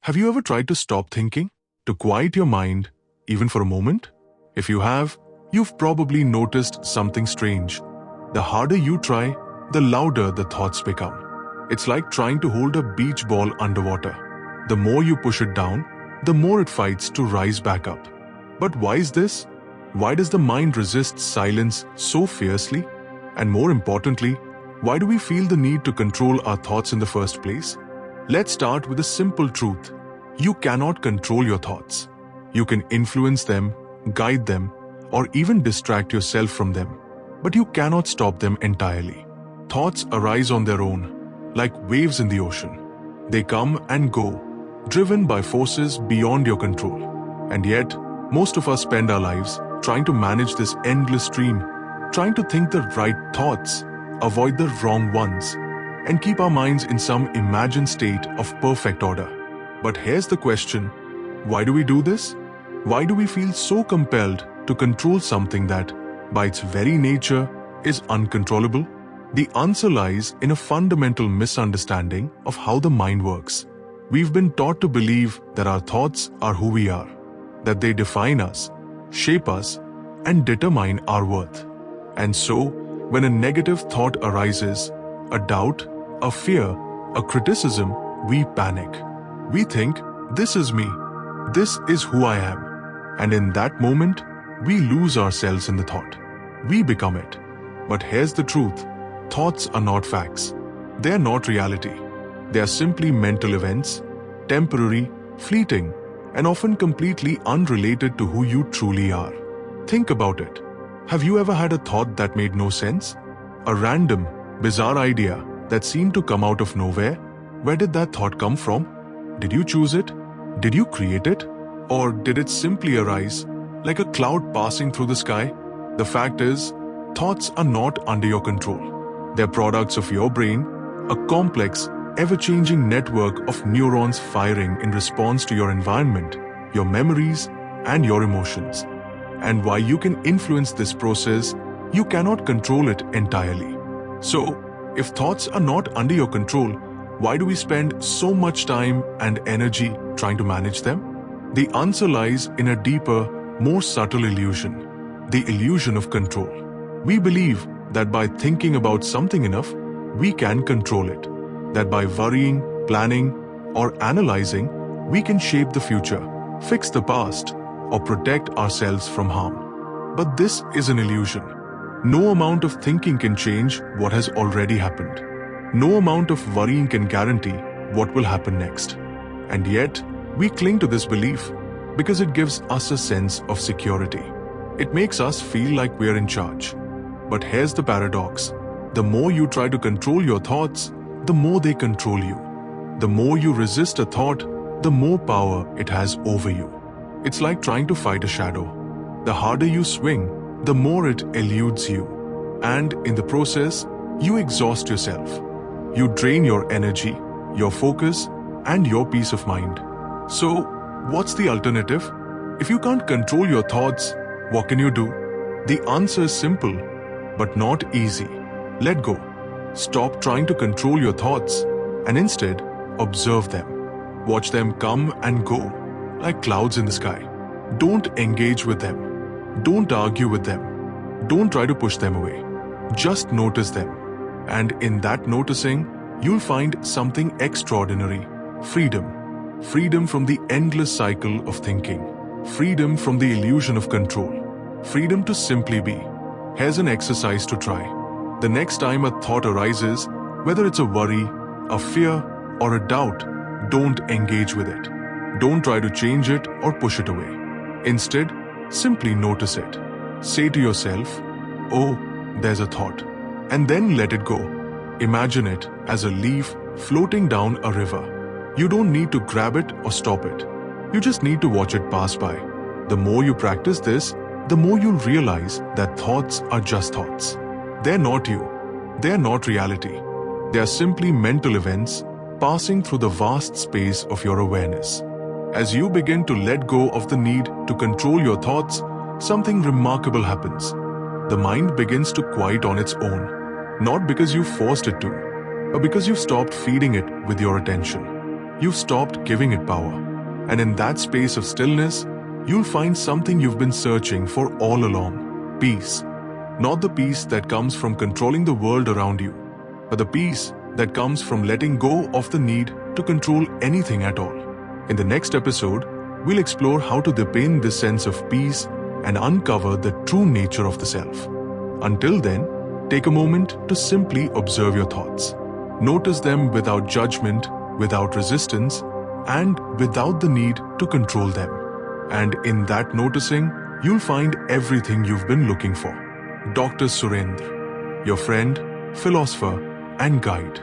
Have you ever tried to stop thinking? To quiet your mind, even for a moment? If you have, you've probably noticed something strange. The harder you try, the louder the thoughts become. It's like trying to hold a beach ball underwater. The more you push it down, the more it fights to rise back up. But why is this? Why does the mind resist silence so fiercely? And more importantly, why do we feel the need to control our thoughts in the first place? Let's start with a simple truth. You cannot control your thoughts. You can influence them, guide them, or even distract yourself from them. But you cannot stop them entirely. Thoughts arise on their own, like waves in the ocean. They come and go, driven by forces beyond your control. And yet, most of us spend our lives trying to manage this endless stream, trying to think the right thoughts, avoid the wrong ones, and keep our minds in some imagined state of perfect order. But here's the question, why do we do this? Why do we feel so compelled to control something that, by its very nature, is uncontrollable? The answer lies in a fundamental misunderstanding of how the mind works. We've been taught to believe that our thoughts are who we are, that they define us, shape us, and determine our worth. And so, when a negative thought arises, a doubt, a fear, a criticism, we panic. We think, this is me, this is who I am. And in that moment, we lose ourselves in the thought. We become it. But here's the truth. Thoughts are not facts. They are not reality. They are simply mental events, temporary, fleeting, and often completely unrelated to who you truly are. Think about it. Have you ever had a thought that made no sense? A random, bizarre idea that seemed to come out of nowhere? Where did that thought come from? Did you choose it? Did you create it? Or did it simply arise, like a cloud passing through the sky? The fact is, thoughts are not under your control. They're products of your brain, a complex, ever-changing network of neurons firing in response to your environment, your memories, and your emotions. And while you can influence this process, you cannot control it entirely. So, if thoughts are not under your control, why do we spend so much time and energy trying to manage them? The answer lies in a deeper, more subtle illusion, the illusion of control. We believe that by thinking about something enough, we can control it. That by worrying, planning, or analyzing, we can shape the future, fix the past, or protect ourselves from harm. But this is an illusion. No amount of thinking can change what has already happened. No amount of worrying can guarantee what will happen next. And yet, we cling to this belief because it gives us a sense of security. It makes us feel like we are in charge. But here's the paradox. The more you try to control your thoughts, the more they control you. The more you resist a thought, the more power it has over you. It's like trying to fight a shadow. The harder you swing, the more it eludes you. And in the process, you exhaust yourself. You drain your energy, your focus, and your peace of mind. So, what's the alternative? If you can't control your thoughts, what can you do? The answer is simple, but not easy. Let go. Stop trying to control your thoughts and instead observe them. Watch them come and go like clouds in the sky. Don't engage with them. Don't argue with them. Don't try to push them away. Just notice them. And in that noticing, you'll find something extraordinary. Freedom. Freedom from the endless cycle of thinking. Freedom from the illusion of control. Freedom to simply be. Here's an exercise to try. The next time a thought arises, whether it's a worry, a fear, or a doubt, don't engage with it. Don't try to change it or push it away. Instead, simply notice it. Say to yourself, oh, there's a thought. And then let it go. Imagine it as a leaf floating down a river. You don't need to grab it or stop it. You just need to watch it pass by. The more you practice this, the more you'll realize that thoughts are just thoughts. They're not you. They're not reality. They are simply mental events passing through the vast space of your awareness. As you begin to let go of the need to control your thoughts, something remarkable happens. The mind begins to quiet on its own, not because you forced it to, but because you've stopped feeding it with your attention. you've stopped giving it power. And in that space of stillness, you'll find something you've been searching for all along: peace. Not the peace that comes from controlling the world around you, but the peace that comes from letting go of the need to control anything at all. In the next episode, we'll explore how to deepen this sense of peace and uncover the true nature of the self. Until then, take a moment to simply observe your thoughts. Notice them without judgment, without resistance, and without the need to control them. And in that noticing, you'll find everything you've been looking for. Dr. Surendra, your friend, philosopher, and guide.